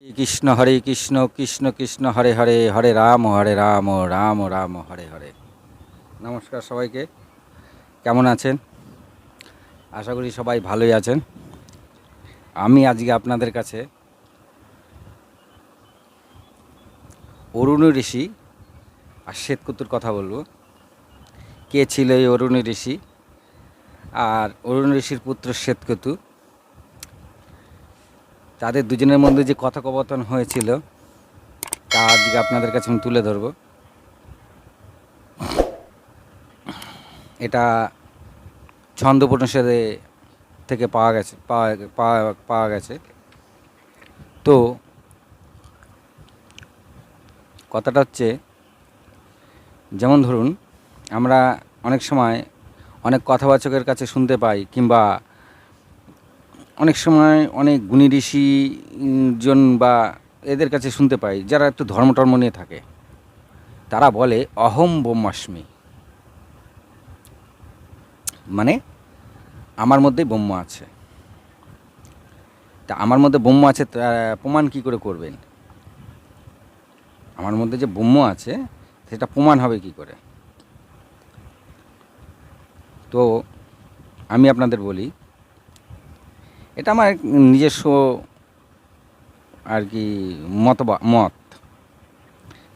হরে কৃষ্ণ কৃষ্ণ কৃষ্ণ হরে হরে, হরে রাম রাম রাম হরে হরে। নমস্কার সবাইকে, কেমন আছেন? আশা করি সবাই ভালোই আছেন। আমি আজকে আপনাদের কাছে অরুণ ঋষি আর শ্বেতকেতুর কথা বলবো। কে ছিল এই অরুণ ঋষি আর অরুণ ঋষির পুত্র শ্বেতকেতু, তাদের দুজনের মধ্যে যে কথোপকথন হয়েছিল তা আজকে আপনাদের কাছে আমি তুলে ধরব। এটা ছন্দোপনিষদে থেকে পাওয়া গেছে। তো কথাটা হচ্ছে, যেমন ধরুন, আমরা অনেক সময় অনেক কথাবাচকের কাছে শুনতে পাই, কিংবা অনেক সময় অনেক গুণী ঋষি জন বা এদের কাছে শুনতে পাই, যারা একটু ধর্ম নিয়ে থাকে। তারা বলে অহম ব্রহ্মাস্মি, মানে আমার মধ্যেই ব্রহ্ম আছে। তা আমার মধ্যে ব্রহ্ম আছে প্রমাণ কি করে করবেন? আমার মধ্যে যে ব্রহ্ম আছে সেটা প্রমাণ হবে কি করে? তো আমি আপনাদের বলি, এটা আমার নিজস্ব আর কি মত,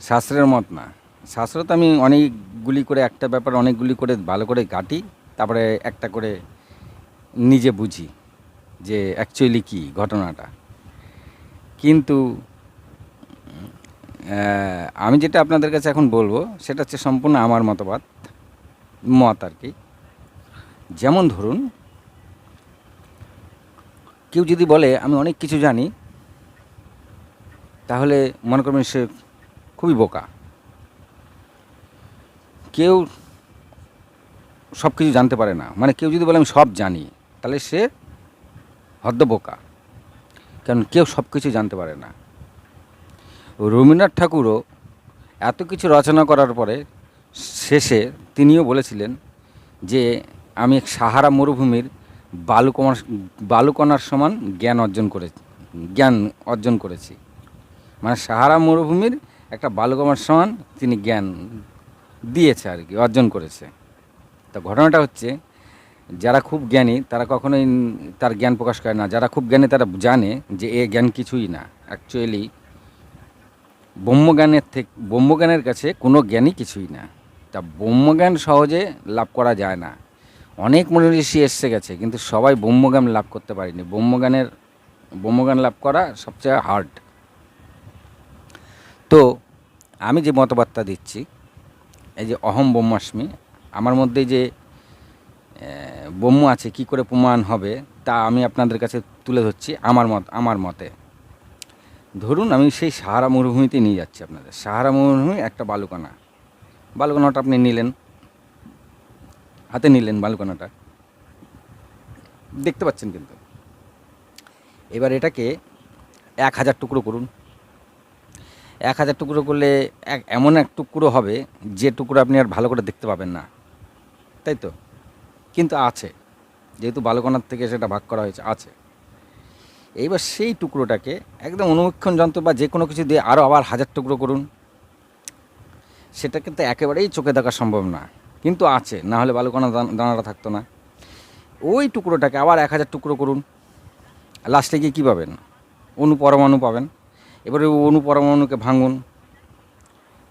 শাস্ত্রের মত না। শাস্ত্র তো আমি অনেকগুলি করে, একটা ব্যাপার অনেকগুলি করে ভালো করে ঘাঁটি, তারপরে একটা করে নিজে বুঝি যে অ্যাকচুয়ালি কী ঘটনাটা। কিন্তু আমি যেটা আপনাদের কাছে এখন বলবো সেটা হচ্ছে সম্পূর্ণ আমার মত আর কি। যেমন ধরুন, কেউ যদি বলে আমি অনেক কিছু জানি, তাহলে মনে করবেন সে খুবই বোকা। কেউ সব কিছু জানতে পারে না, মানে কেউ যদি বলে আমি সব জানি, তাহলে সে হদ্দ বোকা, কারণ কেউ সব কিছু জানতে পারে না। রবীন্দ্রনাথ ঠাকুরও এত কিছু রচনা করার পরে শেষে তিনিও বলেছিলেন যে আমি সাহারা মরুভূমির বালুকণার সমান জ্ঞান অর্জন করেছি। মানে সাহারা মরুভূমির একটা বালুকণার সমান তিনি জ্ঞান দিয়েছে আর কি, অর্জন করেছে। তো ঘটনাটা হচ্ছে, যারা খুব জ্ঞানী তারা কখনোই তার জ্ঞান প্রকাশ করে না। যারা খুব জ্ঞানী তারা জানে যে এ জ্ঞান কিছুই না। অ্যাকচুয়ালি ব্রহ্মজ্ঞানের কাছে কোনো জ্ঞানই কিছুই না। তা ব্রহ্মজ্ঞান সহজে লাভ করা যায় না। অনেক মনীষী এসে গেছে, কিন্তু সবাই ব্রহ্মজ্ঞান লাভ করতে পারেনি। ব্রহ্মজ্ঞান লাভ করা সবচেয়ে হার্ড। তো আমি যে মতবাদটা দিচ্ছি, এই যে অহম ব্রহ্মাস্মি, আমার মধ্যে যে ব্রহ্ম আছে কি করে প্রমাণ হবে তা আমি আপনাদের কাছে তুলে ধরছি আমার মতে। ধরুন আমি সেই সাহারা মরুভূমিতে নিয়ে যাচ্ছি আপনাদের। সাহারা মরুভূমি একটা বালুকণাটা আপনি হাতে নিলেন বালুকণাটা, দেখতে পাচ্ছেন কিন্তু। এবার এটাকে 1000 টুকরো করুন। 1000 টুকরো করলে এমন এক টুকরো হবে যে টুকরো আপনি আর ভালো করে দেখতে পাবেন না, তাই তো? কিন্তু আছে, যেহেতু বালুকণার থেকে সেটা ভাগ করা হয়েছে, আছে। এইবার সেই টুকরোটাকে একদম অনুবীক্ষণ যন্ত্র বা যে কোনো কিছু দিয়ে আরও আবার 1000 টুকরো করুন। সেটা কিন্তু একেবারেই চোখে দেখা সম্ভব না, কিন্তু আছে, না হলে বালুকণা দানাটা থাকতো না। ওই টুকরোটাকে আবার 1000 টুকরো করুন। লাস্টে গিয়ে কী পাবেন? পরমাণু পাবেন। এবারে ওই পরমাণুকে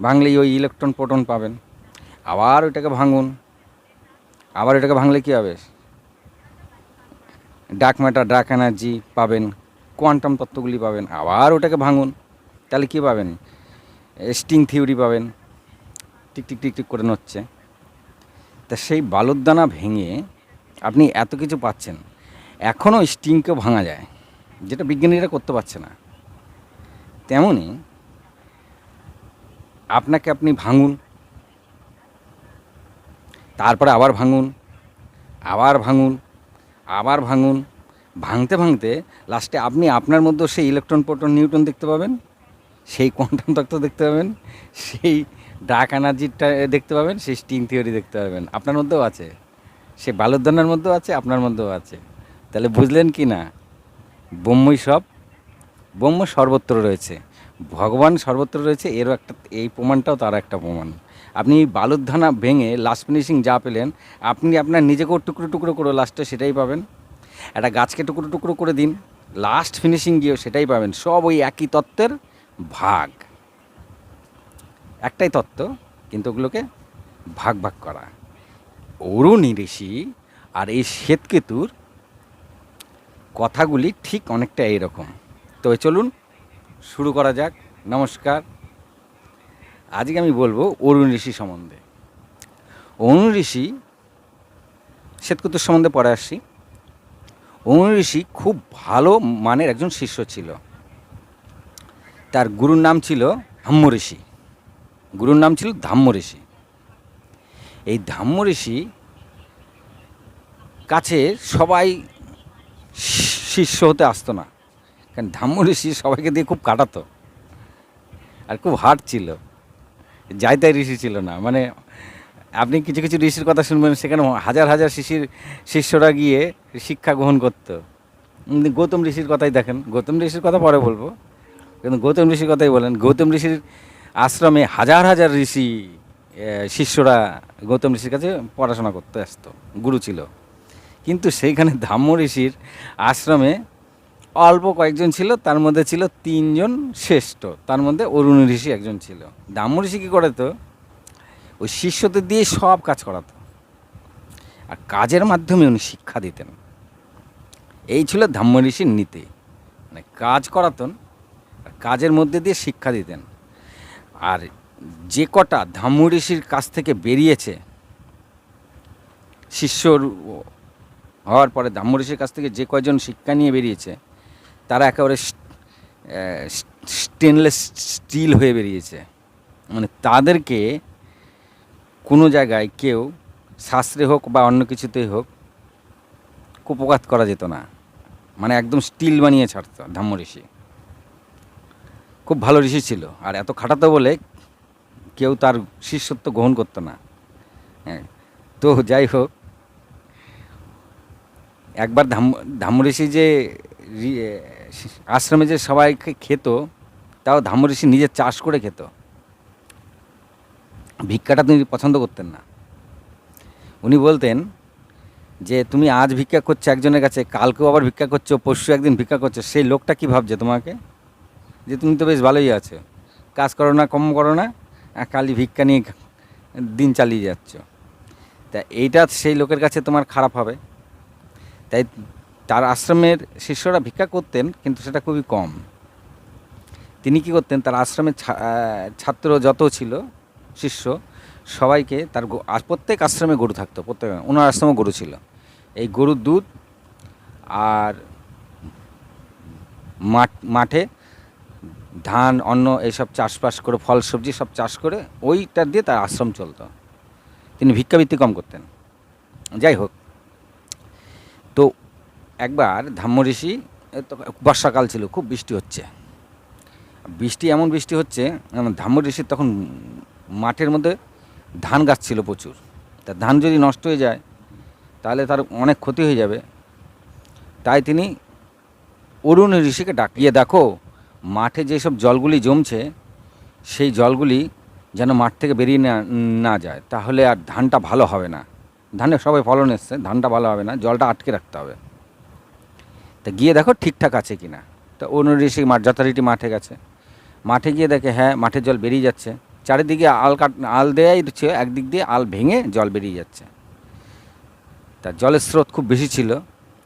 ভাঙলেই ওই ইলেকট্রন প্রোটন পাবেন। আবার ওইটাকে ভাঙলে কী হবে? ডার্ক ম্যাটার, ডার্ক এনার্জি পাবেন, কোয়ান্টাম তত্ত্বগুলি পাবেন। আবার ওটাকে ভাঙুন, তাহলে কী পাবেন? স্ট্রিং থিওরি পাবেন, টিক টিক টিক টিক করে নড়ছে। তা সেই বালুর দানা ভেঙে আপনি এত কিছু পাচ্ছেন। এখনও স্ট্রিংকেও ভাঙা যায়, যেটা বিজ্ঞানীরা করতে পারছে না। তেমনই আপনি ভাঙুন, তারপরে আবার ভাঙুন। ভাঙতে ভাঙতে লাস্টে আপনি আপনার মধ্যে সেই ইলেকট্রন প্রোটন নিউট্রন দেখতে পাবেন, সেই কোয়ান্টাম তত্ত্ব দেখতে পাবেন, সেই ডার্ক এনার্জিটা দেখতে পাবেন, সেই স্ট্রিং থিওরি দেখতে পাবেন। আপনার মধ্যেও আছে, সে বালুরদানার মধ্যেও আছে, আপনার মধ্যেও আছে। তাহলে বুঝলেন কি না? ব্রহ্মই সব, ব্রহ্ম সর্বত্র রয়েছে, ভগবান সর্বত্র রয়েছে, এরও একটা, এই প্রমাণটাও তার একটা প্রমাণ। আপনি বালুরধানা ভেঙে লাস্ট ফিনিশিং যা পেলেন, আপনি আপনার নিজেকেও টুকরো টুকরো করে লাস্টে সেটাই পাবেন। একটা গাছকে টুকরো টুকরো করে দিন, লাস্ট ফিনিশিং গিয়েও সেটাই পাবেন। সব ওই একই তত্ত্বের ভাগ, একটাই তত্ত্ব, কিন্তু ওগুলোকে ভাগ ভাগ করা। অরুণী ঋষি আর এই শ্বেতকেতুর কথাগুলি ঠিক অনেকটা এইরকম। তো চলুন শুরু করা যাক। নমস্কার। আজকে আমি বলবো অরুণ ঋষি সম্বন্ধে। অরুণ ঋষি, শ্বেতকেতুর সম্বন্ধে পরে আসছি। অরুণ ঋষি খুব ভালো মানের একজন শিষ্য ছিল। তার গুরুর নাম ছিল ধাম্য ঋষি। গুরুর নাম ছিল ধাম্য ঋষি। এই ধাম্য ঋষি কাছে সবাই শিষ্য হতে আসতো না, কারণ ধাম্য ঋষি সবাইকে দিয়ে খুব কাটাতো আর খুব হার্ড ছিল। যাই তাই ঋষি ছিল না। মানে আপনি কিছু কিছু ঋষির কথা শুনবেন, সেখানে হাজার হাজার শিষ্যরা গিয়ে শিক্ষা গ্রহণ করতো। গৌতম ঋষির কথাই দেখেন, গৌতম ঋষির কথা পরে বলবো, কিন্তু গৌতম ঋষির কথাই বলেন। গৌতম ঋষির আশ্রমে হাজার হাজার ঋষি শিষ্যরা গৌতম ঋষির কাছে পড়াশোনা করতে আসতো, গুরু ছিল। কিন্তু সেইখানে ধাম্য ঋষির আশ্রমে অল্প কয়েকজন ছিল, তার মধ্যে ছিল 3 জন শ্রেষ্ঠ, তার মধ্যে অরুণ ঋষি একজন ছিল। ধাম্য ঋষি কী করতো, ওই শিষ্যদের দিয়ে সব কাজ করাতো, আর কাজের মাধ্যমে উনি শিক্ষা দিতেন। এই ছিল ধাম্য ঋষির নীতি, মানে কাজ করাতেন আর কাজের মধ্যে দিয়ে শিক্ষা দিতেন। আর যে কটা ধাম্য ঋষির কাছ থেকে বেরিয়েছে, শিষ্য হওয়ার পরে ধাম্য ঋষির কাছ থেকে যে কয়জন শিক্ষা নিয়ে বেরিয়েছে, তারা একেবারে স্টেনলেস স্টিল হয়ে বেরিয়েছে। মানে তাদেরকে কোনো জায়গায় কেউ শাস্ত্রে হোক বা অন্য কিছুতেই হোক কুপঘাত করা যেত না। মানে একদম স্টিল বানিয়ে ছাড়ত ধাম্য ঋষি। খুব ভালো ঋষি ছিল, আর এত খাটাতো বলে কেউ তার শিষ্যত্ব গ্রহণ করতো না। হ্যাঁ, তো যাই হোক, একবার ধাম্য ঋষি যে আশ্রমে যে সবাইকে খেত, তাও ধাম্য ঋষি নিজে চাষ করে খেত। ভিক্ষাটা তিনি পছন্দ করতেন না। উনি বলতেন যে তুমি আজ ভিক্ষা করছো একজনের কাছে, কালকেও আবার ভিক্ষা করছো, পরশু একদিন ভিক্ষা করছো, সেই লোকটা কী ভাবছে তোমাকে, যে তুমি তো বেশ ভালোই আছো, কাজ করো না, কম করো না, কালি ভিক্ষা নিয়ে দিন চালিয়ে যাচ্ছ। তা এইটা সেই লোকের কাছে তোমার খারাপ হবে। তাই তার আশ্রমের শিষ্যরা ভিক্ষা করতেন, কিন্তু সেটা খুবই কম। তিনি কী করতেন, তার আশ্রমের ছাত্র যত ছিল শিষ্য, সবাইকে তার প্রত্যেক আশ্রমে গরু থাকতো, প্রত্যেক ওনার আশ্রমে গরু ছিল। এই গরুর দুধ আর মাঠে ধান, অন্ন এইসব চাষবাস করে, ফল সবজি সব চাষ করে, ওইটার দিয়ে তার আশ্রম চলতো। তিনি ভিক্ষাবৃত্তি কম করতেন। যাই হোক, তো একবার ধাম্য ঋষি, বর্ষাকাল ছিল, খুব বৃষ্টি হচ্ছে, এমন বৃষ্টি হচ্ছে, ধাম্য ঋষির তখন মাঠের মধ্যে ধান গাছ ছিল প্রচুর। তা ধান যদি নষ্ট হয়ে যায় তাহলে তার অনেক ক্ষতি হয়ে যাবে। তাই তিনি অরুণ ঋষিকে ডাকিয়ে, দেখো মাঠে যেসব জলগুলি জমছে, সেই জলগুলি যেন মাঠ থেকে বেরিয়ে না যায়, তাহলে আর ধানটা ভালো হবে না। ধানে সবাই ফলন এসছে, ধানটা ভালো হবে না, জলটা আটকে রাখতে হবে। তা গিয়ে দেখো ঠিকঠাক আছে কি না। তা অরুণ ঋষি যথারীতি মাঠে গেছে। মাঠে গিয়ে দেখে, হ্যাঁ, মাঠের জল বেরিয়ে যাচ্ছে। চারিদিকে আল দেয়াই দিচ্ছে, একদিক দিয়ে আল ভেঙে জল বেরিয়ে যাচ্ছে। তা জলের স্রোত খুব বেশি ছিল।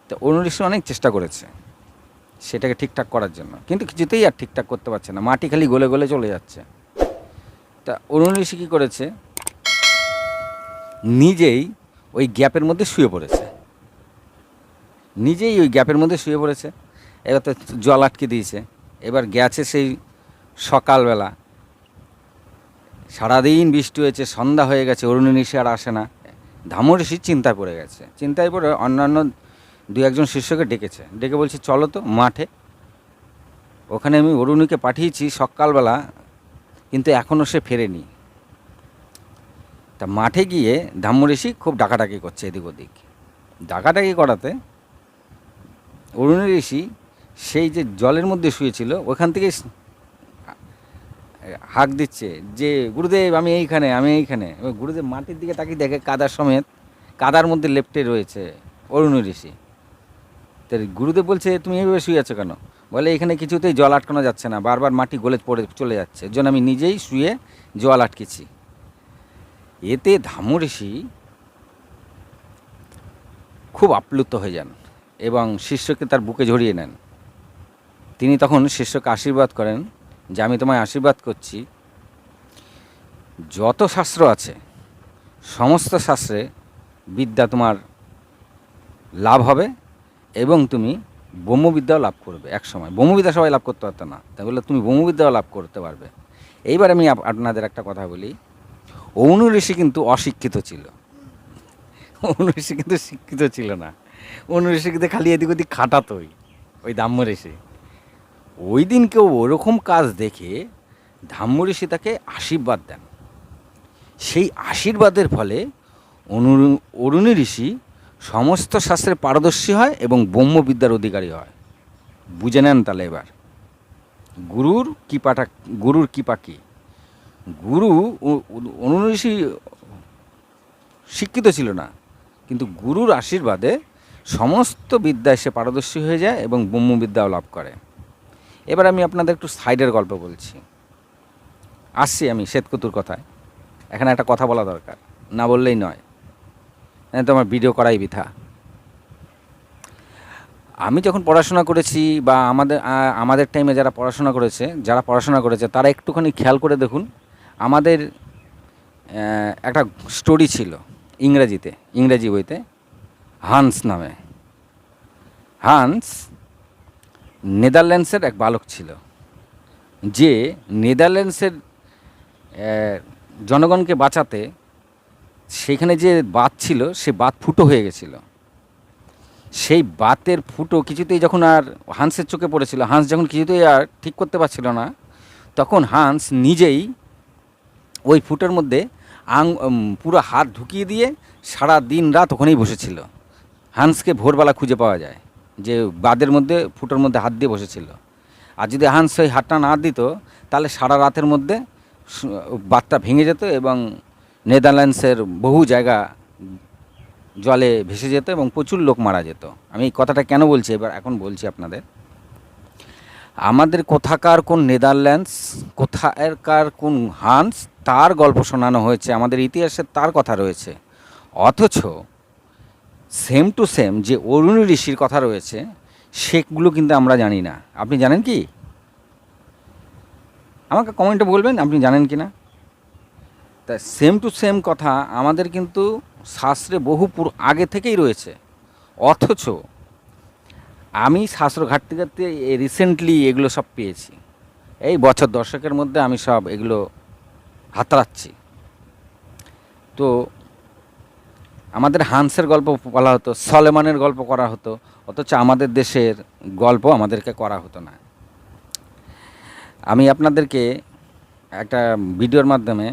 তা অরুণ ঋষি অনেক চেষ্টা করেছে সেটাকে ঠিকঠাক করার জন্য, কিন্তু কিছুতেই আর ঠিকঠাক করতে পারছে না, মাটি খালি গলে গলে চলে যাচ্ছে। তা অরুণ ঋষি কী করেছে, নিজেই ওই গ্যাপের মধ্যে শুয়ে পড়েছে। এবার তো জল আটকে দিয়েছে। এবার গেছে সেই সকালবেলা, সারাদিন বৃষ্টি হয়েছে, সন্ধ্যা হয়ে গেছে, অরুণ ঋষি আর আসে না। ধাম্য ঋষি চিন্তায় পড়ে গেছে। চিন্তায় পড়ে অন্যান্য 2-1 শিষ্যকে ডেকে বলছে, চলো তো মাঠে, ওখানে আমি অরুণীকে পাঠিয়েছি সকালবেলা, কিন্তু এখনও সে ফেরেনি। তা মাঠে গিয়ে ধাম্য ঋষি খুব ডাকাডাকি করছে এদিক ওদিক। ডাকাডাকি করাতে অরুণ ঋষি সেই যে জলের মধ্যে শুয়েছিল ওখান থেকে হাঁক দিচ্ছে যে গুরুদেব আমি এইখানে, আমি এইখানে। এবার গুরুদেব মাটির দিকে তাকিয়ে দেখে কাদার সমেত, কাদার মধ্যে লেপ্টে রয়েছে অরুণ ঋষি। তো গুরুদেব বলছে তুমি এইভাবে শুয়ে আছো কেন? বলে এখানে কিছুতেই জল আটকানো যাচ্ছে না, বারবার মাটি গলে পড়ে চলে যাচ্ছে, এর জন্য আমি নিজেই শুয়ে জল আটকেছি। এতে ধাম্য ঋষি খুব আপ্লুত হয়ে যান এবং শিষ্যকে তার বুকে জড়িয়ে নেন। তিনি তখন শিষ্যকে আশীর্বাদ করেন যে আমি তোমায় আশীর্বাদ করছি, যত শাস্ত্র আছে সমস্ত শাস্ত্রে বিদ্যা তোমার লাভ হবে এবং তুমি ব্রহ্মবিদ্যাও লাভ করবে। এক সময় ব্রহ্মবিদ্যা সবাই লাভ করতে পারতো না, তাই বলে তুমি ব্রহ্মবিদ্যাও লাভ করতে পারবে। এইবার আমি আপনাদের একটা কথা বলি, অরুণ ঋষি কিন্তু অশিক্ষিত ছিল। অরুণ ঋষি কিন্তু শিক্ষিত ছিল না। অরুণ ঋষি কিন্তু খালি এদিক ওদিক খাটাতোই ওই ধাম্য ঋষি। ওই দিন কেউ ওরকম কাজ দেখে ধাম্য ঋষি তাকে আশীর্বাদ দেন। সেই আশীর্বাদের ফলে অরুণ ঋষি সমস্ত শাস্ত্রে পারদর্শী হয় এবং ব্রহ্মবিদ্যার অধিকারী হয়। বুঝে নেন তাহলে এবার গুরুর কৃপা কী। গুরু অরুণ ঋষি শিক্ষিত ছিল না, কিন্তু গুরুর আশীর্বাদে সমস্ত বিদ্যায় সে পারদর্শী হয়ে যায় এবং ব্রহ্মবিদ্যাও লাভ করে। এবার আমি আপনাদের একটু সাইডের গল্প বলছি। আসছি আমি শ্বেতকেতুর কথায়। এখানে একটা কথা বলা দরকার, না বললেই নয়, তো আমার ভিডিও করাই বৃথা। আমি যখন পড়াশোনা করেছি বা আমাদের টাইমে যারা পড়াশোনা করেছে তারা একটুখানি খেয়াল করে দেখুন, আমাদের একটা স্টোরি ছিল ইংরেজি বইতে, হান্স নামে। হান্স নেদারল্যান্ডসের এক বালক ছিল, যে নেদারল্যান্ডসের জনগণকে বাঁচাতে সেখানে যে বাঁধ ছিল সে বাঁধ ফুটো হয়ে গেছিল। সেই বাতের ফুটো কিছুতেই যখন আর হান্সের চোখে পড়েছিল, হান্স যখন কিছুতেই আর ঠিক করতে পারছিল না, তখন হান্স নিজেই ওই ফুটোর মধ্যে পুরো হাত ঢুকিয়ে দিয়ে সারা দিন রাত ওখানেই বসেছিল। হান্সকে ভোরবেলা খুঁজে পাওয়া যায় যে বাঁধের মধ্যে ফুটোর মধ্যে হাত দিয়ে বসেছিল। আর যদি হান্স ওই হাতটা না দিত তাহলে সারা রাতের মধ্যে বাঁধটা ভেঙে যেত এবং নেদারল্যান্ডসের বহু জায়গা জলে ভেসে যেত এবং প্রচুর লোক মারা যেত। আমি এই কথাটা কেন বলছি এখন বলছি আপনাদের। আমাদের কোথাকার কোন নেদারল্যান্ডস, কোথাকার কোন হান্স, তার গল্প শোনানো হয়েছে, আমাদের ইতিহাসে তার কথা রয়েছে। অথচ সেম টু সেম যে অরুণ ঋষির কথা রয়েছে সেগুলো কিন্তু আমরা জানি না। আপনি জানেন কি? আমাকে কমেন্টে বলবেন আপনি জানেন কি না। তা সেম টু সেম কথা আমাদের কিন্তু শাস্ত্রে বহু আগে থেকেই রয়েছে। অথচ আমি শাস্ত্র ঘাটতে ঘাটতে রিসেন্টলি এগুলো সব পেয়েছি। এই বছর দশকের মধ্যে আমি সব এগুলো হাতড়াচ্ছি। তো আমাদের হান্সের গল্প বলা হতো, সলেমানের গল্প করা হতো, অথচ আমাদের দেশের গল্প আমাদেরকে করা হতো না। আমি আপনাদেরকে একটা ভিডিওর মাধ্যমে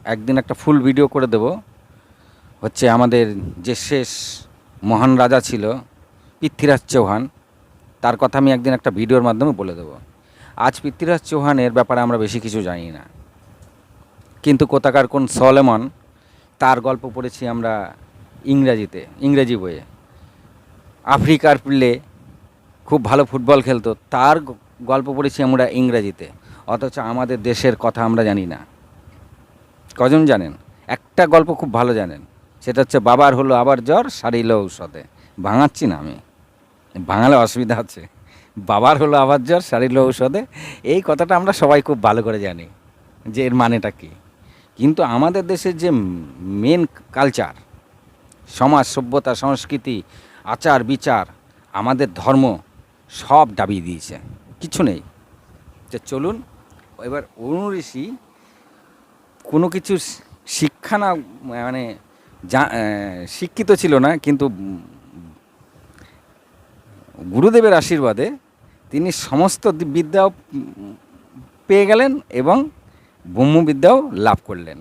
একদিন একটা ফুল ভিডিও করে দেব। হচ্ছে আমাদের যে শেষ মহান রাজা ছিল পৃথ্বীরাজ চৌহান, তার কথা আমি একদিন একটা ভিডিওর মাধ্যমে বলে দেব। আজ পৃথ্বীরাজ চৌহানের ব্যাপারে আমরা বেশি কিছু জানি না, কিন্তু কোথাকার কোন সলেমন, তার গল্প পড়েছি আমরা ইংরেজি বইয়ে। আফ্রিকার প্লে খুব ভালো ফুটবল খেলতো, তার গল্প পড়েছি আমরা ইংরেজিতে। অথচ আমাদের দেশের কথা আমরা জানি না। কজন জানেন? একটা গল্প খুব ভালো জানেন, সেটা হচ্ছে বাবার হলো আবার জ্বর সারিল ঔষধে। ভাঙাচ্ছি না আমি, বাঙালে অসুবিধা আছে। বাবার হলো আবার জ্বর সারিল ঔষধে, এই কথাটা আমরা সবাই খুব ভালো করে জানি যে এর মানেটা কী। কিন্তু আমাদের দেশের যে মেন কালচার, সমাজ, সভ্যতা, সংস্কৃতি, আচার বিচার, আমাদের ধর্ম সব দাবিয়ে দিয়েছে, কিছু নেই। যে চলুন এবার অরুণ ঋষি কোনো কিছু শিক্ষা না, মানে শিক্ষিত ছিল না, কিন্তু গুরুদেবের আশীর্বাদে তিনি সমস্ত বিদ্যাও পেয়ে গেলেন এবং ব্রহ্মবিদ্যাও লাভ করলেন।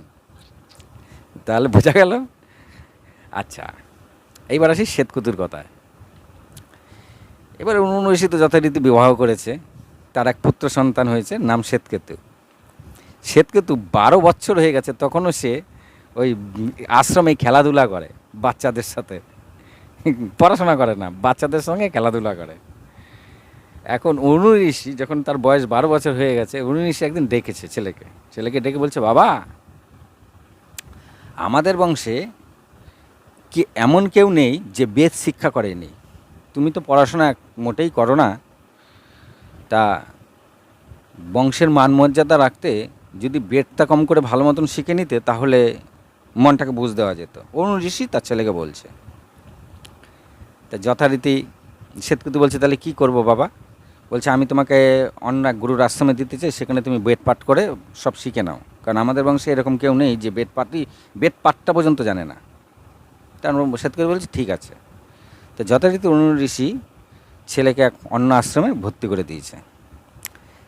তাহলে বোঝা গেল। আচ্ছা, এইবার আসি শ্বেতকেতুর কথায়। এবার অরুণ ঋষি তো যথারীতি বিবাহ করেছে, তার এক পুত্র সন্তান হয়েছে, নাম শ্বেতকেতু। শ্বেতকেতু 12 বছর হয়ে গেছে, তখনও সে ওই আশ্রমে খেলাধুলা করে বাচ্চাদের সাথে, পড়াশোনা করে না, বাচ্চাদের সঙ্গে খেলাধুলা করে। এখন অরুণ ঋষি যখন তার বয়স 12 বছর হয়ে গেছে, অরুণ ঋষি একদিন ডেকেছে ছেলেকে ডেকে বলছে, বাবা, আমাদের বংশে কি এমন কেউ নেই যে বেদ শিক্ষা করেনি, তুমি তো পড়াশোনা মোটেই করো না, তা বংশের মান মর্যাদা রাখতে যদি বেদটা কম করে ভালো মতন শিখে নিতে তাহলে মনটাকে বুঝ দেওয়া যেত। অরুণ ঋষি তার ছেলেকে বলছে। তা যথারীতি শ্বেতকেতু বলছে, তাহলে কি করব বাবা? বলছে, আমি তোমাকে অন্য এক গুরুর আশ্রমে দিতে চাই, সেখানে তুমি বেদ পাঠ করে সব শিখে নাও, কারণ আমাদের বংশে এরকম কেউ নেই যে বেদ পাঠটা পর্যন্ত জানে না। তার শ্বেতকেতু বলছে, ঠিক আছে। তো যথারীতি অরুণ ঋষি ছেলেকে এক অন্য আশ্রমে ভর্তি করে দিয়েছে।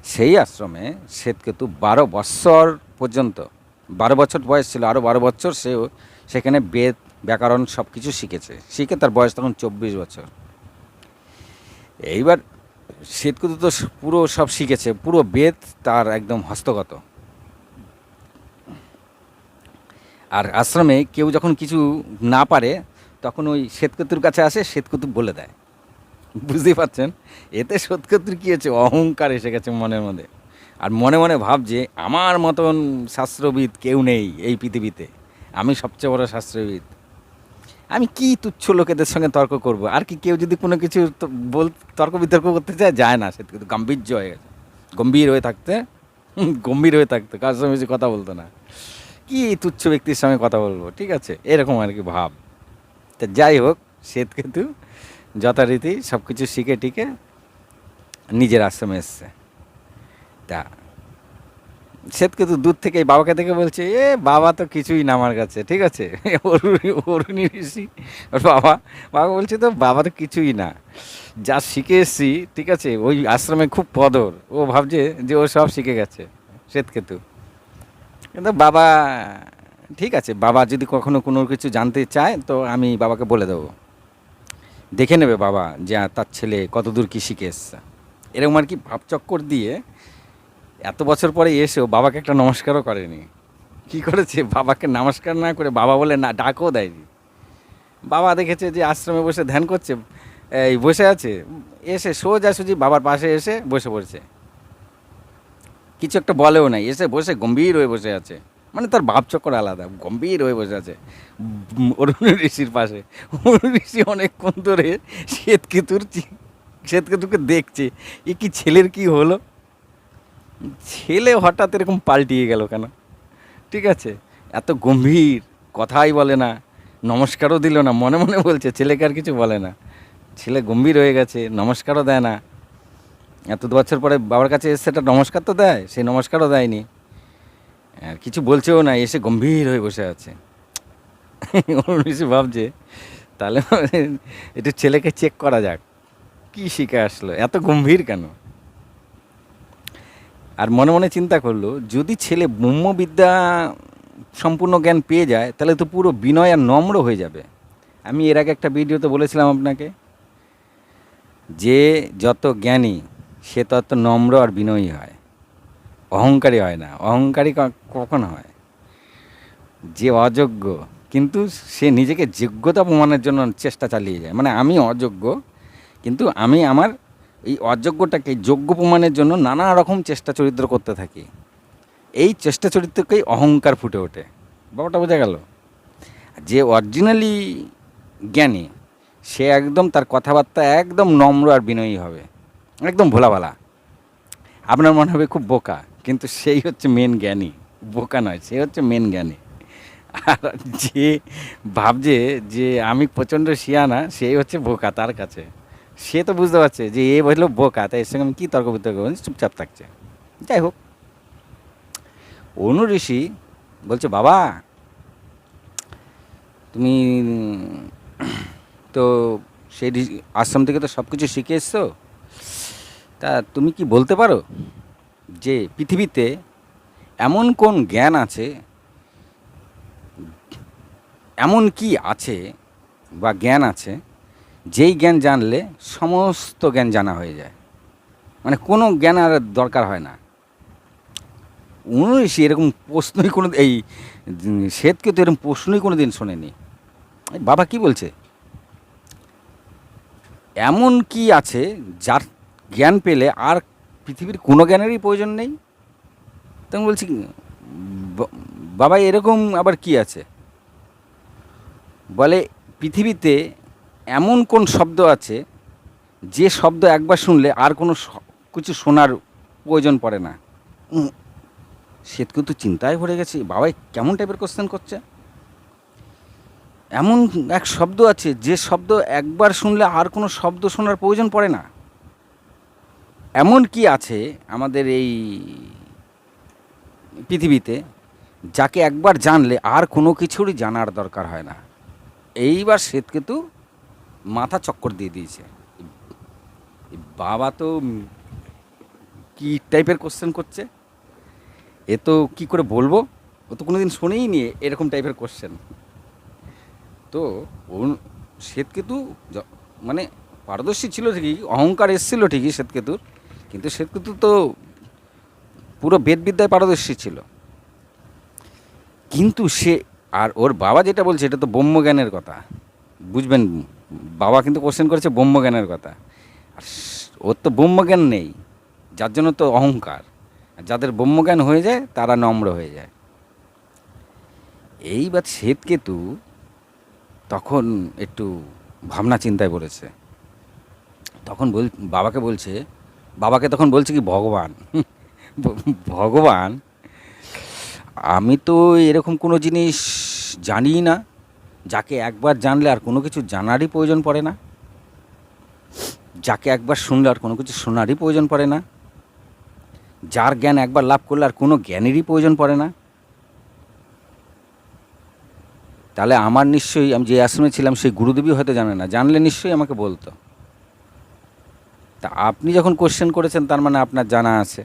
সেই আশ্রমে শ্বেতকেতু 12 বছর পর্যন্ত, 12 বছর বয়স ছিল, আরও 12 বছর সেও সেখানে বেদ ব্যাকরণ সব কিছু শিখে তার বয়স তখন 24 বছর। এইবার শ্বেতকেতু তো পুরো সব শিখেছে, পুরো বেদ তার একদম হস্তগত। আর আশ্রমে কেউ যখন কিছু না পারে তখন ওই শ্বেতকেতুর কাছে আসে, শ্বেতকেতু বলে দেয়। বুঝতেই পারছেন, এতে শ্বেতকেতুর কী হয়েছে, অহংকার এসে গেছে মনের মধ্যে। আর মনে মনে ভাবছে, আমার মতন শাস্ত্রবিদ কেউ নেই এই পৃথিবীতে, আমি সবচেয়ে বড় শাস্ত্রবিদ, আমি কি তুচ্ছ লোকেদের সঙ্গে তর্ক করব। আর কি কেউ যদি কোনো কিছু তর্ক বিতর্ক করতে যায় না, শ্বেতকেতু গাম্ভীর্য হয়ে গেছে, গম্ভীর হয়ে থাকতে কার সঙ্গে বেশি কথা বলতো না, কি তুচ্ছ ব্যক্তির সঙ্গে কথা বলবো, ঠিক আছে, এরকম আর কি ভাব। তা যাই হোক, শ্বেতকেতু যথারীতি সব কিছু শিখে টিকে নিজের আশ্রমে এসছে। তা শ্বেতকেতু দূর থেকে বাবাকে দেখে বলছে, বাবা তো কিছুই না আমার কাছে, ঠিক আছে। অরুণ ঋষি ওর বাবা বলছে, তো বাবা তো কিছুই না, যা শিখে এসছি, ঠিক আছে, ওই আশ্রমে খুব কদর। ও ভাবছে যে ও সব শিখে গেছে শ্বেতকেতু। কিন্তু বাবা, ঠিক আছে, বাবা যদি কখনো কোনো কিছু জানতে চায় তো আমি বাবাকে বলে দেবো, দেখে নেবে বাবা যে তার ছেলে কতদূর কী শিখে এসছে। এরকম আর কি ভাবচক্কর দিয়ে এত বছর পরে এসেও বাবাকে একটা নমস্কারও করেনি। কি করেছে, বাবাকে নমস্কার না করে বাবা বলে না ডাকও দেয়নি। বাবা দেখেছে যে আশ্রমে বসে ধ্যান করছে, এই বসে আছে, এসে সোজাসুজি বাবার পাশে এসে বসে পড়ছে, কিছু একটা বলেও নাই, এসে বসে গম্ভীর হয়ে বসে আছে। মানে তার ভাবচক্কর আলাদা, গম্ভীর হয়ে বসে আছে অরুণ ঋষির পাশে। অরুণ ঋষি অনেকক্ষণ ধরে শ্বেতকেতুকে দেখছে, এ কি ছেলের কি হলো, ছেলে হঠাৎ এরকম পাল্টিয়ে গেল কেন, ঠিক আছে, এত গম্ভীর, কথাই বলে না, নমস্কারও দিল না, মনে মনে বলছে ছেলেকে আর কিছু বলে না, ছেলে গম্ভীর হয়ে গেছে, নমস্কারও দেয় না। এত বছর পরে বাবার কাছে এসে একটা নমস্কার তো দেয়, সেই নমস্কারও দেয়নি, আর কিছু বলছেও না, এসে গম্ভীর হয়ে বসে আছে। অরুণ ঋষি ভাবছে, তাহলে একটু ছেলেকে চেক করা যাক, কি শিখে আসলো, এত গম্ভীর কেন। আর মনে মনে চিন্তা করলো, যদি ছেলে ব্রহ্মবিদ্যা সম্পূর্ণ জ্ঞান পেয়ে যায় তাহলে তো পুরো বিনয় আর নম্র হয়ে যাবে। আমি এর আগে একটা ভিডিওতে বলেছিলাম আপনাকে, যে যত জ্ঞানী সে তত নম্র আর বিনয়ী হয়, অহংকারী হয় না। অহংকারী কখন হয়, যে অযোগ্য কিন্তু সে নিজেকে যোগ্যতা প্রমাণের জন্য চেষ্টা চালিয়ে যায়, মানে আমি অযোগ্য কিন্তু আমি আমার এই অযোগ্যটাকে যোগ্য প্রমাণের জন্য নানা রকম চেষ্টা চরিত্র করতে থাকি, এই চেষ্টা চরিত্রকেই অহংকার ফুটে ওঠে। ব্যাপারটা বোঝা গেল? যে অরিজিনালি জ্ঞানী সে একদম তার কথাবার্তা একদম নম্র আর বিনয়ী হবে, একদম ভোলাভালা। আপনার মনে হবে খুব বোকা, কিন্তু সেই হচ্ছে মেন জ্ঞানী, বোকা নয়, সে হচ্ছে মেন জ্ঞানী। আর যে ভাবছে যে আমি প্রচণ্ড শিয়ানা, সেই হচ্ছে বোকা তার কাছে। সে তো বুঝতে পারছে যে এ বললো বোকা, তাই এর সঙ্গে আমি কী তর্ক বিতর্ক করছি, চুপচাপ থাকছে। যাই হোক, অরুণ ঋষি বলছে, বাবা তুমি তো সেই আশ্রম থেকে তো সব কিছু শিখে এসছো, তা তুমি কি বলতে পারো যে পৃথিবীতে এমন কোন জ্ঞান আছে, এমন কি আছে বা জ্ঞান আছে যেই জ্ঞান জানলে সমস্ত জ্ঞান জানা হয়ে যায়, মানে কোনো জ্ঞান আর দরকার হয় না। উনিশই এরকম প্রশ্নই কোনো এই শ্বেতকে তো এরকম প্রশ্নই কোনো দিন শোনেনি। বাবা কি বলছে, এমন কি আছে যার জ্ঞান পেলে আর পৃথিবীর কোনো জ্ঞানেরই প্রয়োজন নেই? তখন বলছি, "ব- বাবা এরকম আবার কি আছে?" বলে, পৃথিবীতে এমন কোন শব্দ আছে যে শব্দ একবার শুনলে আর কোনো কিছু শোনার প্রয়োজন পড়ে না। উম, সে কিন্তু চিন্তায় পড়ে গেছে, বাবা কেমন টাইপের কোশ্চেন করছে। এমন এক শব্দ আছে যে শব্দ একবার শুনলে আর কোনো শব্দ শোনার প্রয়োজন পড়ে না। এমন কি আছে আমাদের এই পৃথিবীতে যাকে একবার জানলে আর কোনো কিছুরই জানার দরকার হয় না? এইবার শ্বেতকেতু মাথা চক্কর দিয়ে দিয়েছে। বাবা তো কি টাইপের কোশ্চেন করছে, এ তো কি করে বলবো, ও তো কোনোদিন শোনেই নি এরকম টাইপের কোশ্চেন। তো শ্বেতকেতু মানে পারদর্শী ছিল ঠিকই, অহংকার এসেছিল ঠিকই শ্বেতকেতুর, কিন্তু শ্বেতকেতু তো পুরো বেদবিদ্যায় পারদর্শী ছিল। কিন্তু সে, আর ওর বাবা যেটা বলছে এটা তো ব্রহ্মজ্ঞানের কথা, বুঝবেন। বাবা কিন্তু কোশ্চেন করেছে ব্রহ্মজ্ঞানের কথা, আর ওর তো ব্রহ্মজ্ঞান নেই, যার জন্য তো অহংকার। আর যাদের ব্রহ্মজ্ঞান হয়ে যায় তারা নম্র হয়ে যায়। এইবার শ্বেতকেতু তখন একটু ভাবনা চিন্তায় পড়েছে। তখন বাবাকে বলছে, বাবাকে তখন বলছে কি, ভগবান ভগবান, আমি তো এরকম কোনো জিনিস জানিই না যাকে একবার জানলে আর কোনো কিছু জানারই প্রয়োজন পড়ে না, যাকে একবার শুনলে আর কোনো কিছু শোনারই প্রয়োজন পড়ে না, যার জ্ঞান একবার লাভ করলে আর কোনো জ্ঞানেরই প্রয়োজন পড়ে না। তাহলে আমার নিশ্চয়ই, আমি যে আশ্রমে ছিলাম সেই গুরুদেবই হয়তো জানে না, জানলে নিশ্চয়ই আমাকে বলতো। তা আপনি যখন কোশ্চেন করেছেন তার মানে আপনার জানা আছে।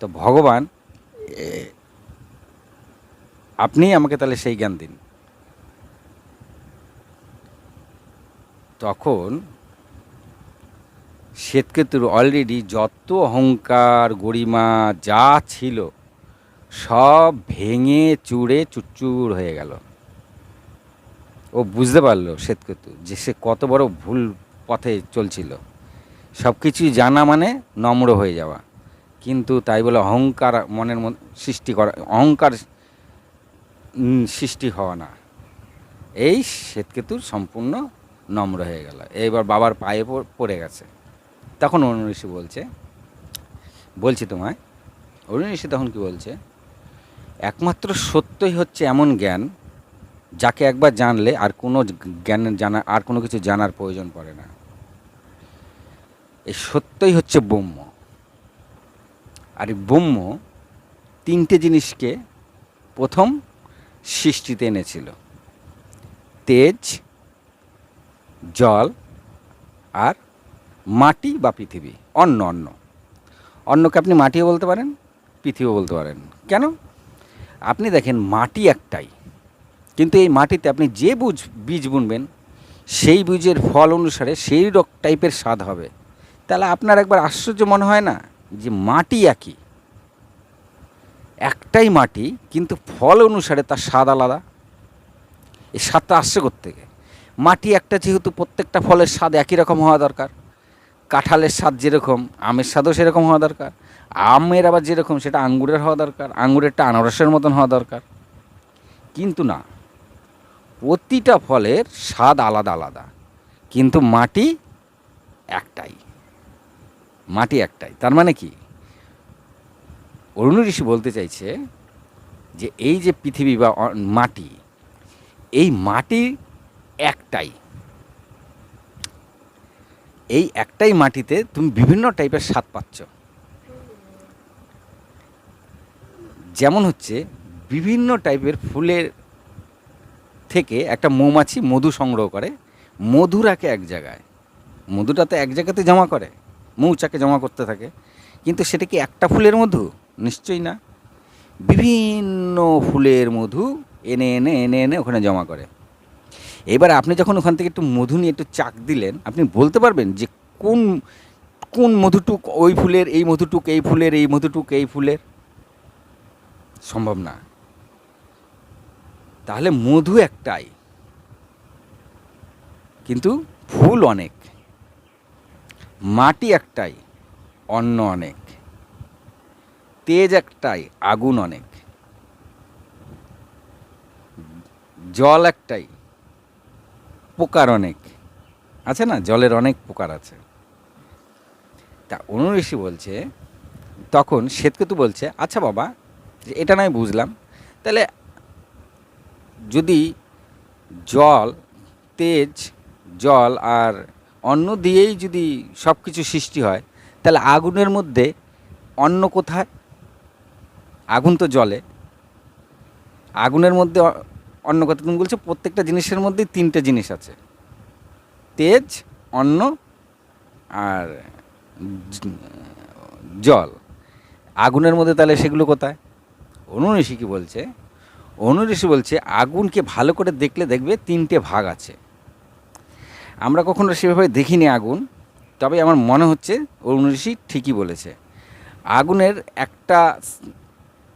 তো ভগবান, আপনিই আমাকে তাহলে সেই জ্ঞান দিন। তখন শ্বেতকেতুর অলরেডি যত অহংকার গরিমা যা ছিল সব ভেঙে চুড়ে চুরচুর হয়ে গেল। ও বুঝতে পারলো শ্বেতকেতু যে সে কত বড় ভুল পথে চলছিল। সব কিছুই জানা মানে নম্র হয়ে যাওয়া, কিন্তু তাই বলে অহংকার মনের মধ্যে সৃষ্টি করা, অহংকার সৃষ্টি হওয়া না। এই শ্বেতকেতুর সম্পূর্ণ নম্র হয়ে গেল, এইবার বাবার পায়ে পড়ে গেছে। তখন অরুণ ঋষি বলছি তোমায়, অরুণ ঋষি তখন কি বলছে, একমাত্র সত্যই হচ্ছে এমন জ্ঞান যাকে একবার জানলে আর কোনো জ্ঞান জানা, আর কোনো কিছু জানার প্রয়োজন পড়ে না। এই সত্যই হচ্ছে ব্রহ্ম। আর এই ব্রহ্ম তিনটে জিনিসকে প্রথম সৃষ্টিতে এনেছিল: তেজ, জল আর মাটি বা পৃথিবী। অন্নকে আপনি মাটিও বলতে পারেন, পৃথিবীও বলতে পারেন। কেন? আপনি দেখেন মাটি একটাই, কিন্তু এই মাটিতে আপনি যে বীজ বুনবেন সেই বীজের ফল অনুসারে সেই টাইপের স্বাদ হবে। তাহলে আপনার একবার আশ্চর্য মনে হয় না যে মাটি একটাই মাটি, কিন্তু ফল অনুসারে তার স্বাদ আলাদা? এই স্বাদটা আসছে কোত্থেকে? মাটি একটা যেহেতু প্রত্যেকটা ফলের স্বাদ একই রকম হওয়া দরকার। কাঁঠালের স্বাদ যেরকম, আমের স্বাদও সেরকম হওয়া দরকার। আমের আবার যেরকম সেটা আঙ্গুরের হওয়া দরকার, আঙ্গুরেরটা আনারসের মতন হওয়া দরকার। কিন্তু না, প্রতিটা ফলের স্বাদ আলাদা আলাদা, কিন্তু মাটি একটাই। তার মানে কি, অরুণ ঋষি বলতে চাইছে যে এই যে পৃথিবী বা মাটি, এই মাটি একটাই। এই একটাই মাটিতে তুমি বিভিন্ন টাইপের স্বাদ পাচ্ছ। যেমন হচ্ছে বিভিন্ন টাইপের ফুলের থেকে একটা মৌমাছি মধু সংগ্রহ করে, মধু রাখে এক জায়গায়, মধুটা তো এক জায়গাতে জমা করে, মৌচাকে জমা করতে থাকে। কিন্তু সেটা কি একটা ফুলের মধু? নিশ্চয়ই না। বিভিন্ন ফুলের মধু এনে এনে এনে এনে ওখানে জমা করে। এবার আপনি যখন ওখান থেকে একটু মধু নিয়ে একটু চাক দিলেন, আপনি বলতে পারবেন যে কোন কোন মধুটুক ওই ফুলের, এই মধুটুক এই ফুলের, এই মধুটুক এই ফুলের? সম্ভব না। তাহলে মধু একটাই, কিন্তু ফুল অনেক। মাটি একটাই, অন্ন অনেক। তেজ একটাই, আগুন অনেক। জল একটাই, প্রকার অনেক। আছে না, জলের অনেক প্রকার আছে। তা অনুঋষি বলছে, তখন শ্বেতকেতু বলছে, আচ্ছা বাবা, এটা নয় বুঝলাম, তাহলে যদি জল, তেজ, জল আর অন্ন দিয়েই যদি সব কিছু সৃষ্টি হয়, তাহলে আগুনের মধ্যে অন্ন কোথায়? আগুন তো জলে, আগুনের মধ্যে অন্য কথা তুমি বলছো প্রত্যেকটা জিনিসের মধ্যেই তিনটে জিনিস আছে, তেজ, অন্ন আর জল। আগুনের মধ্যে তাহলে সেগুলো কোথায়? অনুঋষি কি বলছে? অনুঋষি বলছে আগুনকে ভালো করে দেখলে দেখবে তিনটে ভাগ আছে। আমরা কখনো সেভাবে দেখিনি আগুন, তবে আমার মনে হচ্ছে অনুঋষি ঠিকই বলেছে। আগুনের একটা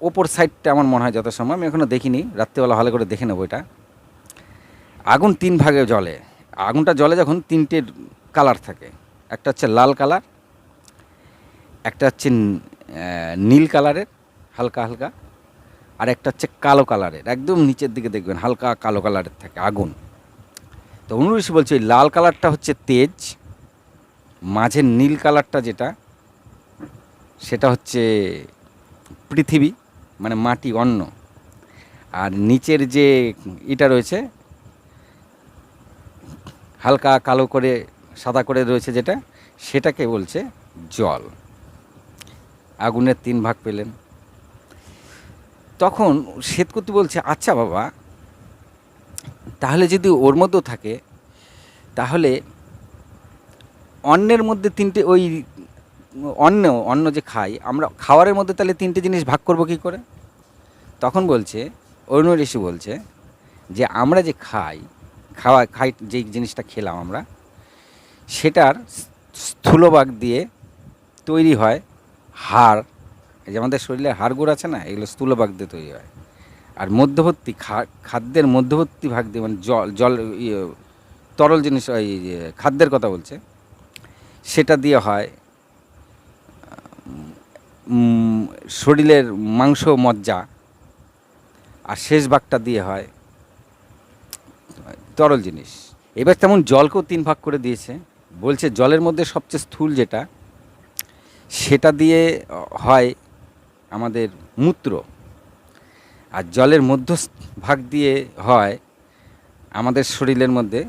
ওপর সাইডটা আমার মনে হয় যত সময়, আমি এখনও দেখিনি, রাত্রিবেলা ভালো করে দেখে নেবো এটা। আগুন তিন ভাগে জ্বলে। আগুনটা জ্বলে যখন তিনটে কালার থাকে, একটা হচ্ছে লাল কালার, একটা হচ্ছে নীল কালারের হালকা হালকা, আর একটা হচ্ছে কালো কালারের, একদম নিচের দিকে দেখবেন হালকা কালো কালারের থাকে আগুন। তো অনুঋষি বলছে ওই লাল কালারটা হচ্ছে তেজ, মাঝের নীল কালারটা যেটা, সেটা হচ্ছে পৃথিবী, মানে মাটি, অন্ন। আর নিচের যে এটা রয়েছে হালকা কালো করে সাদা করে রয়েছে যেটা, সেটাকে বলছে জল। আগুনের তিন ভাগ পেলেন। তখন শ্বেতকেতু বলছে, আচ্ছা বাবা, তাহলে যদি ওর মধ্যেও থাকে, তাহলে অন্নের মধ্যে তিনটে, ওই অন্ন যে খাই আমরা, খাওয়ারের মধ্যে তাহলে তিনটে জিনিস ভাগ করব কী করে? তখন বলছে, অনুঋষি বলছে যে আমরা যে খাই যেই জিনিসটা খেলাম আমরা, সেটার স্থূলভাগ দিয়ে তৈরি হয় হাড়। এই যে আমাদের শরীরে হাড়গুড় আছে না, এগুলো স্থূলভাগ দিয়ে তৈরি হয়। আর মধ্যবর্তী খাদ্যের মধ্যবর্তী ভাগ দিয়ে, মানে জল তরল জিনিস, ওই খাদ্যের কথা বলছে, সেটা দিয়ে হয় শরীরের মাংস মজ্জা। আর শেষ ভাগটা দিয়ে হয় তরল জিনিস। এবার তেমন জলকেও তিন ভাগ করে দিয়েছে। বলছে জলের মধ্যে সবচেয়ে স্থূল যেটা, সেটা দিয়ে হয় আমাদের মূত্র। আর জলের মধ্য ভাগ দিয়ে হয় আমাদের শরীরের মধ্যে,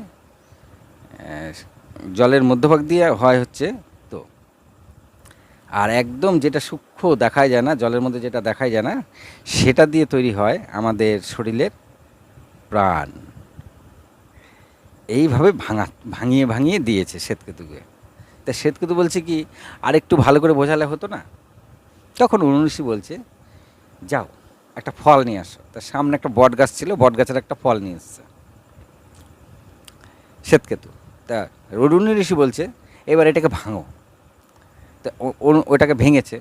জলের মধ্যভাগ দিয়ে হয় হচ্ছে তো। আর একদম যেটা সূক্ষ্ম দেখাই যায় না, জলের মধ্যে যেটা দেখাই যায় না, সেটা দিয়ে তৈরি হয় আমাদের শরীরের প্রাণ। এইভাবে ভাঙিয়ে ভাঙিয়ে দিয়েছে শ্বেতকেতুকে। তা শ্বেতকেতু বলছে কি, আর একটু ভালো করে বোঝালে হতো না? তখন অনুঋষি বলছে, যাও একটা ফল নিয়ে আসো। তার সামনে একটা বট গাছ ছিল, বট গাছের একটা ফল নিয়ে এসছে শ্বেতকেতু। তা অনুঋষি বলছে, এবার এটাকে ভাঙো। তা ওটাকে ভেঙেছে,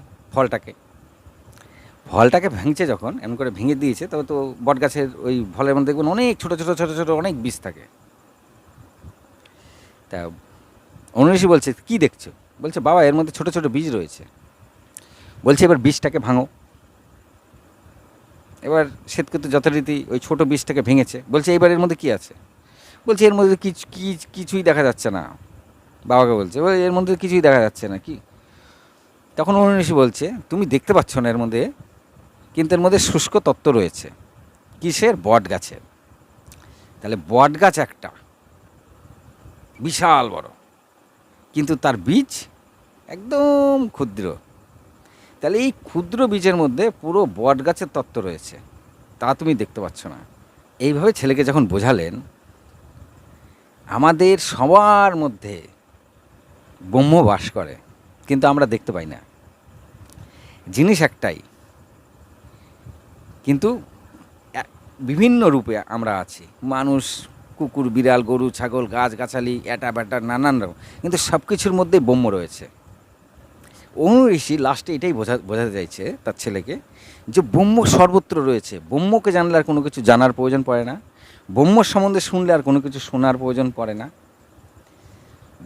ফলটাকে ভাঙছে যখন, এমন করে ভেঙে দিয়েছে, তবে তো বট গাছের ওই ফলের মধ্যে দেখবেন অনেক ছোটো ছোটো ছোটো ছোটো অনেক বীজ থাকে। তা অনুঋষি বলছে, কি দেখছো? বলছে, বাবা এর মধ্যে ছোটো ছোটো বীজ রয়েছে। বলছে, এবার বীজটাকে ভাঙো। এবার শ্বেতকেতু যথারীতি ওই ছোটো বীজটাকে ভেঙেছে। বলছে, এবার এর মধ্যে কী আছে? বলছে, এর মধ্যে কিছুই দেখা যাচ্ছে না। বাবাকে বলছে, এর মধ্যে কিছুই দেখা যাচ্ছে না কি? তখন অনুঋষি বলছে, তুমি দেখতে পাচ্ছ না এর মধ্যে, কিন্তু এর মধ্যে শুষ্ক তত্ত্ব রয়েছে। কিসের? বট গাছের। তাহলে বট গাছ একটা বিশাল বড়, কিন্তু তার বীজ একদম ক্ষুদ্র। তাহলে এই ক্ষুদ্র বীজের মধ্যে পুরো বট গাছের তত্ত্ব রয়েছে, তা তুমি দেখতে পাচ্ছ না। এইভাবে ছেলেকে যখন বোঝালেন, আমাদের সবার মধ্যে ব্রহ্ম বাস করে, কিন্তু আমরা দেখতে পাই না। জিনিস একটাই, কিন্তু বিভিন্ন রূপে আমরা আছি। মানুষ কুকুর বিড়াল গরু ছাগল গাছগাছালি এটা ব্যাটা নানান রকম, কিন্তু সব কিছুর মধ্যেই ব্রহ্ম রয়েছে। অনু ঋষি লাস্টে এটাই বোঝাতে চাইছে তার ছেলেকে যে ব্রহ্ম সর্বত্র রয়েছে। ব্রহ্মকে জানলে আর কোনো কিছু জানার প্রয়োজন পড়ে না, ব্রহ্ম সম্বন্ধে শুনলে আর কোনো কিছু শোনার প্রয়োজন পড়ে না,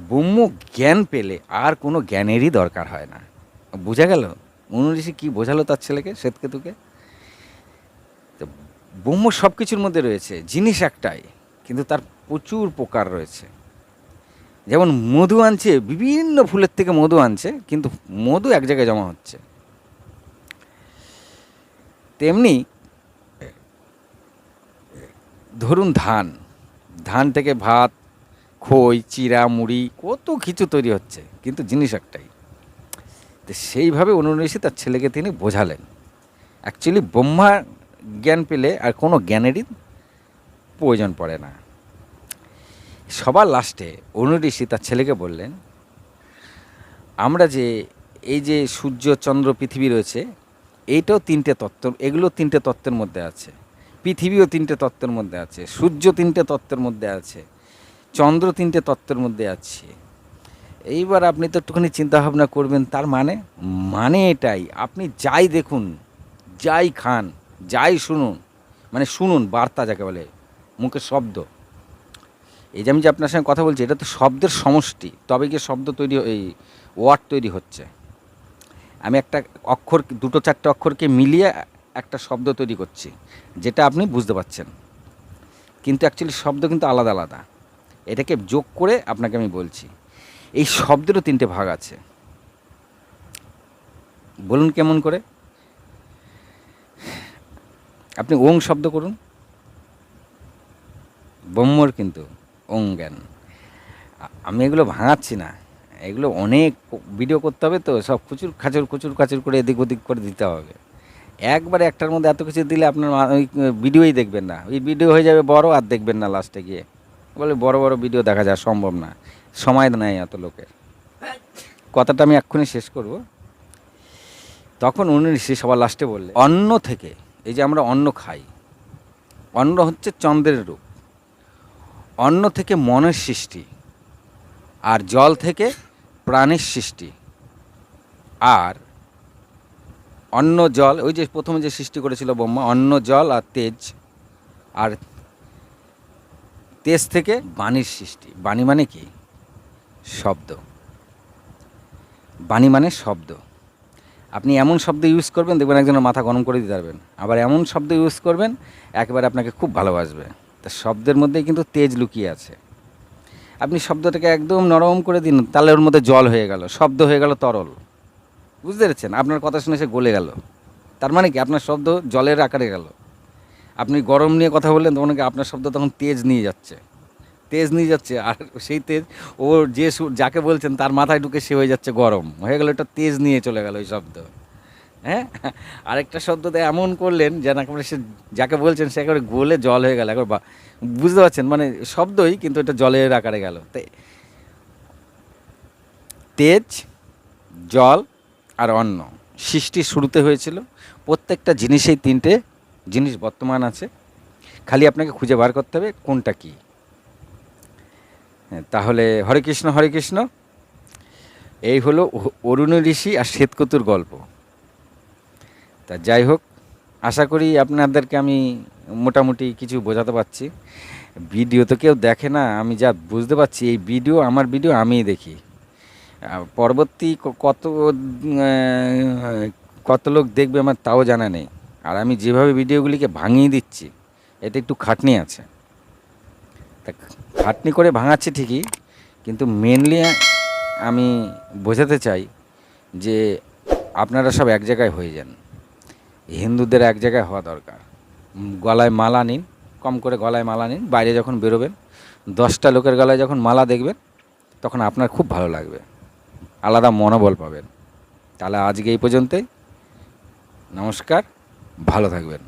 ব্রহ্ম জ্ঞান পেলে আর কোনো জ্ঞানেরই দরকার হয় না। বোঝা গেল অনু ঋষি কী বোঝালো তার ছেলেকে, শ্বেতকেতুকে? তো ব্রহ্ম সব কিছুর মধ্যে রয়েছে, জিনিস একটাই, কিন্তু তার প্রচুর প্রকার রয়েছে। যেমন মধু আনছে, বিভিন্ন ফুলের থেকে মধু আনছে, কিন্তু মধু এক জায়গায় জমা হচ্ছে। তেমনি ধরুন ধান থেকে ভাত, খই, চিড়া, মুড়ি, কত কিছু তৈরি হচ্ছে, কিন্তু জিনিস একটাই। তো সেইভাবে অনু ঋষি তার ছেলেকে তিনি বোঝালেন অ্যাকচুয়ালি ব্রহ্মা জ্ঞান পেলে আর কোনো জ্ঞানেরই প্রয়োজন পড়ে না। সবার লাস্টে অনু ঋষি তার ছেলেকে বললেন, আমরা যে এই যে সূর্য চন্দ্র পৃথিবী রয়েছে, এইটাও তিনটে তত্ত্ব, এগুলো তিনটে তত্ত্বের মধ্যে আছে। পৃথিবীও তিনটে তত্ত্বের মধ্যে আছে, সূর্য তিনটে তত্ত্বের মধ্যে আছে, চন্দ্র তিনটে তত্ত্বের মধ্যে আছে। এইবার আপনি তো একটুখানি চিন্তাভাবনা করবেন, তার মানে এটাই, আপনি যাই দেখুন, যাই খান, যাই শুনুন, মানে শুনুন বার্তা যাকে বলে, মুখের শব্দ। এই যে আমি যে আপনার সঙ্গে কথা বলছি, এটা তো শব্দের সমষ্টি, তবে গিয়ে শব্দ তৈরি, এই ওয়ার্ড তৈরি হচ্ছে। আমি একটা অক্ষর, দুটো চারটে অক্ষরকে মিলিয়ে একটা শব্দ তৈরি করছি, যেটা আপনি বুঝতে পারছেন, কিন্তু অ্যাকচুয়ালি শব্দ কিন্তু আলাদা আলাদা। এটাকে যোগ করে আপনাকে আমি বলছি, এই শব্দেরও তিনটে ভাগ আছে। বলুন কেমন করে? আপনি ওং শব্দ করুন, ব্রহ্মর কিন্তু ওং জ্ঞান। আমি এগুলো ভাঙাচ্ছি না, এগুলো অনেক ভিডিও করতে হবে, তো সব কুচুর খাচুর করে এদিক ওদিক করে দিতে হবে। একবারে একটার মধ্যে এত কিছু দিলে আপনার ওই ভিডিওই দেখবেন না, ওই ভিডিও হয়ে যাবে বড়, আর দেখবেন না লাস্টে গিয়ে। বলে বড় বড় ভিডিও দেখা যায় সম্ভব না, সময় নেই এত লোকের। কথাটা আমি এক্ষুনি শেষ করব। তখন উনি সবার লাস্টে বললে, অন্ন থেকে, এই যে আমরা অন্ন খাই, অন্ন হচ্ছে চন্দ্রের রূপ, অন্ন থেকে মনের সৃষ্টি, আর জল থেকে প্রাণের সৃষ্টি। আর অন্ন জল, ওই যে প্রথমে যে সৃষ্টি করেছিল ব্রহ্মা, অন্ন জল আর তেজ, আর তেজ থেকে বাণীর সৃষ্টি। বাণী মানে কি? শব্দ। বাণী মানে শব্দ। আপনি এমন শব্দ ইউজ করবেন, দেখবেন একজনের মাথা গরম করে দিতে পারবেন, আবার এমন শব্দ ইউজ করবেন একেবারে আপনাকে খুব ভালোবাসবে। তা শব্দের মধ্যেই কিন্তু তেজ লুকিয়ে আছে। আপনি শব্দটাকে একদম নরম করে দিন, তাহলে ওর মধ্যে জল হয়ে গেল, শব্দ হয়ে গেল তরল। বুঝতে পেরেছেন? আপনার কথা শুনে সে গলে গেল, তার মানে কি আপনার শব্দ জলের আকারে গেল। আপনি গরম নিয়ে কথা বললেন, তখন কি আপনার শব্দ তখন তেজ নিয়ে যাচ্ছে, আর সেই তেজ ও যে যাকে বলছেন তার মাথায় ঢুকে সে হয়ে যাচ্ছে গরম হয়ে গেল, এটা তেজ নিয়ে চলে গেল ওই শব্দ। হ্যাঁ, আরেকটা শব্দ দিয়ে এমন করলেন যেন একেবারে সে যাকে বলছেন সে একেবারে গলে জল হয়ে গেল, একবার বুঝতে পারছেন? মানে শব্দই, কিন্তু এটা জলের আকারে গেল। তেজ, জল আর অন্ন সৃষ্টির শুরুতে হয়েছিল। প্রত্যেকটা জিনিসেই তিনটে জিনিস বর্তমান আছে, খালি আপনাকে খুঁজে বার করতে হবে কোনটা কী। তাহলে হরে কৃষ্ণ হরে কৃষ্ণ। এই হলো অরুণ ঋষি আর শ্বেতকেতুর গল্প। তা যাই হোক, আশা করি আপনাদেরকে আমি মোটামুটি কিছু বোঝাতে পারছি। ভিডিও তো কেউ দেখে না, আমি যা বুঝতে পারছি, এই ভিডিও আমার ভিডিও আমিই দেখি। পরবর্তী কত লোক দেখবে আমার তাও জানা নেই। আর আমি যেভাবে ভিডিওগুলিকে ভাঙিয়ে দিচ্ছি, এতে একটু খাটনি আছে। তা খাটনি করে ভাঙাচ্ছি ঠিকই, কিন্তু মেনলি আমি বোঝাতে চাই যে আপনারা সব এক জায়গায় হয়ে যান। হিন্দুদের এক জায়গায় হওয়া দরকার। গলায় মালা নিন, কম করে গলায় মালা নিন। বাইরে যখন বেরোবেন, 10টা লোকের গলায় যখন মালা দেখবেন, তখন আপনার খুব ভালো লাগবে, আলাদা মনোবল পাবেন। তাহলে আজকে এই পর্যন্তই। নমস্কার, ভালো থাকবেন।